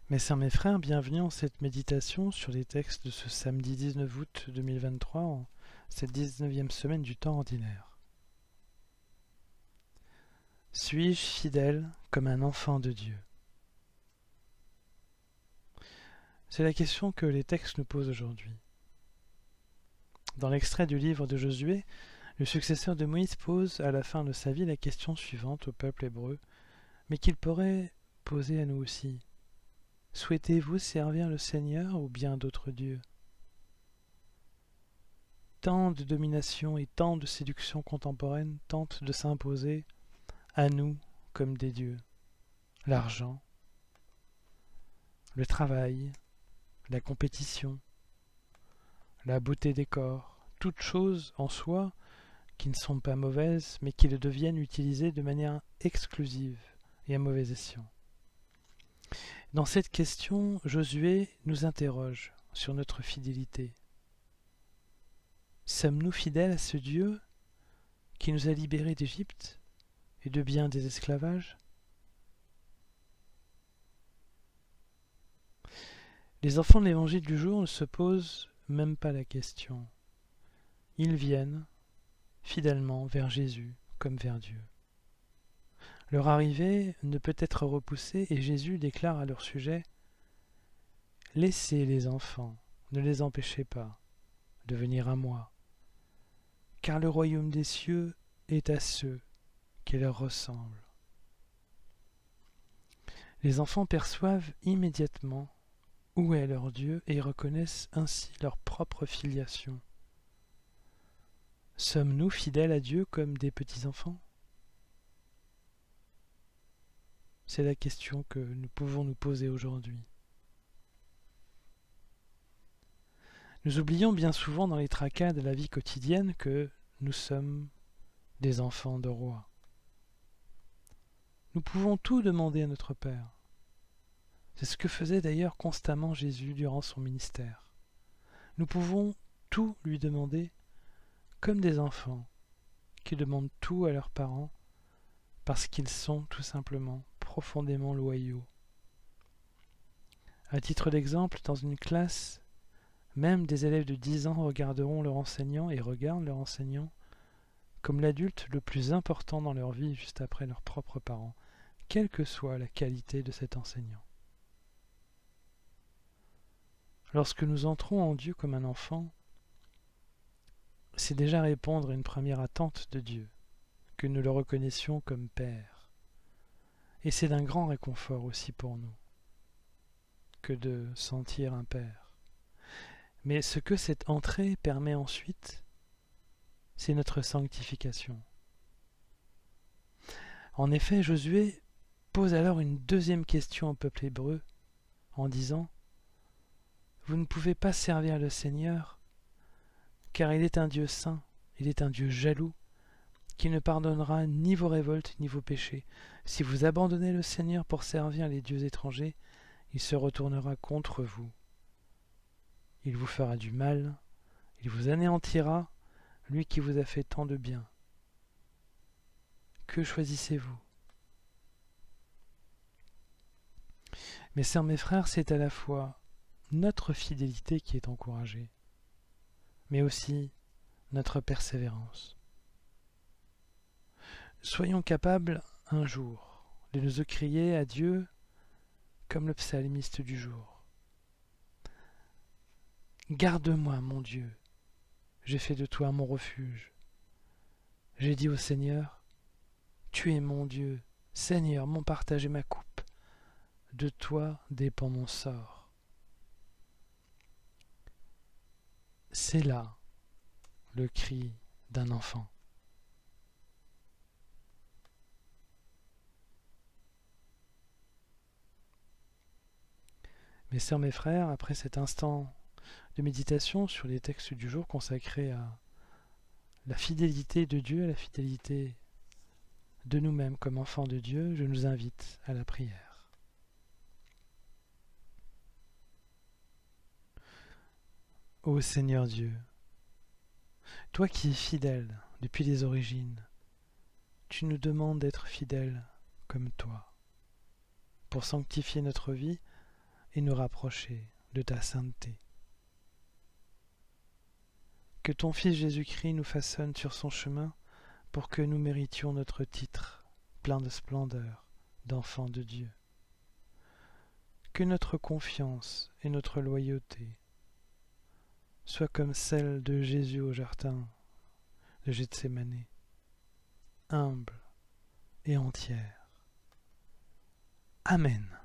Mes sœurs, mes frères, bienvenue en cette méditation sur les textes de ce samedi 19 août 2023, en cette 19e semaine du temps ordinaire. Suis-je fidèle comme un enfant de Dieu? C'est la question que les textes nous posent aujourd'hui. Dans l'extrait du livre de Josué, le successeur de Moïse pose à la fin de sa vie la question suivante au peuple hébreu, mais qu'il pourrait poser à nous aussi. Souhaitez-vous servir le Seigneur ou bien d'autres dieux? Tant de domination et tant de séduction contemporaine tentent de s'imposer à nous comme des dieux. L'argent, le travail, la compétition, la beauté des corps, toutes choses en soi qui ne sont pas mauvaises, mais qui le deviennent utilisées de manière exclusive et à mauvais escient. Dans cette question, Josué nous interroge sur notre fidélité. Sommes-nous fidèles à ce Dieu qui nous a libérés d'Égypte et de bien des esclavages? Les enfants de l'évangile du jour ne se posent même pas la question. Ils viennent fidèlement vers Jésus comme vers Dieu. Leur arrivée ne peut être repoussée et Jésus déclare à leur sujet « Laissez les enfants, ne les empêchez pas de venir à moi, car le royaume des cieux est à ceux qui leur ressemblent. » Les enfants perçoivent immédiatement où est leur Dieu et reconnaissent ainsi leur propre filiation. Sommes-nous fidèles à Dieu comme des petits-enfants? C'est la question que nous pouvons nous poser aujourd'hui. Nous oublions bien souvent dans les tracas de la vie quotidienne que nous sommes des enfants de rois. Nous pouvons tout demander à notre Père. C'est ce que faisait d'ailleurs constamment Jésus durant son ministère. Nous pouvons tout lui demander comme des enfants qui demandent tout à leurs parents parce qu'ils sont tout simplement profondément loyaux. À titre d'exemple, dans une classe, même des élèves de 10 ans regarderont leur enseignant et regardent leur enseignant comme l'adulte le plus important dans leur vie juste après leurs propres parents, quelle que soit la qualité de cet enseignant. Lorsque nous entrons en Dieu comme un enfant, c'est déjà répondre à une première attente de Dieu, que nous le reconnaissions comme Père. Et c'est d'un grand réconfort aussi pour nous que de sentir un Père. Mais ce que cette entrée permet ensuite, c'est notre sanctification. En effet, Josué pose alors une deuxième question au peuple hébreu en disant « Vous ne pouvez pas servir le Seigneur, car il est un Dieu saint, il est un Dieu jaloux, qui ne pardonnera ni vos révoltes ni vos péchés. Si vous abandonnez le Seigneur pour servir les dieux étrangers, il se retournera contre vous. Il vous fera du mal, il vous anéantira, lui qui vous a fait tant de bien. Que choisissez-vous ? » Mes sœurs, mes frères, c'est à la fois notre fidélité qui est encouragée, mais aussi notre persévérance. Soyons capables un jour de nous crier à Dieu comme le psalmiste du jour. Garde-moi, mon Dieu, j'ai fait de toi mon refuge. J'ai dit au Seigneur, tu es mon Dieu, Seigneur, mon partage et ma coupe. De toi dépend mon sort. C'est là le cri d'un enfant. Mes sœurs, mes frères, après cet instant de méditation sur les textes du jour consacrés à la fidélité de Dieu, à la fidélité de nous-mêmes comme enfants de Dieu, je nous invite à la prière. Ô Seigneur Dieu, toi qui es fidèle depuis les origines, tu nous demandes d'être fidèles comme toi, pour sanctifier notre vie, et nous rapprocher de ta sainteté. Que ton Fils Jésus-Christ nous façonne sur son chemin pour que nous méritions notre titre, plein de splendeur, d'enfants de Dieu. Que notre confiance et notre loyauté soient comme celle de Jésus au jardin de Gethsémani, humble et entière. Amen.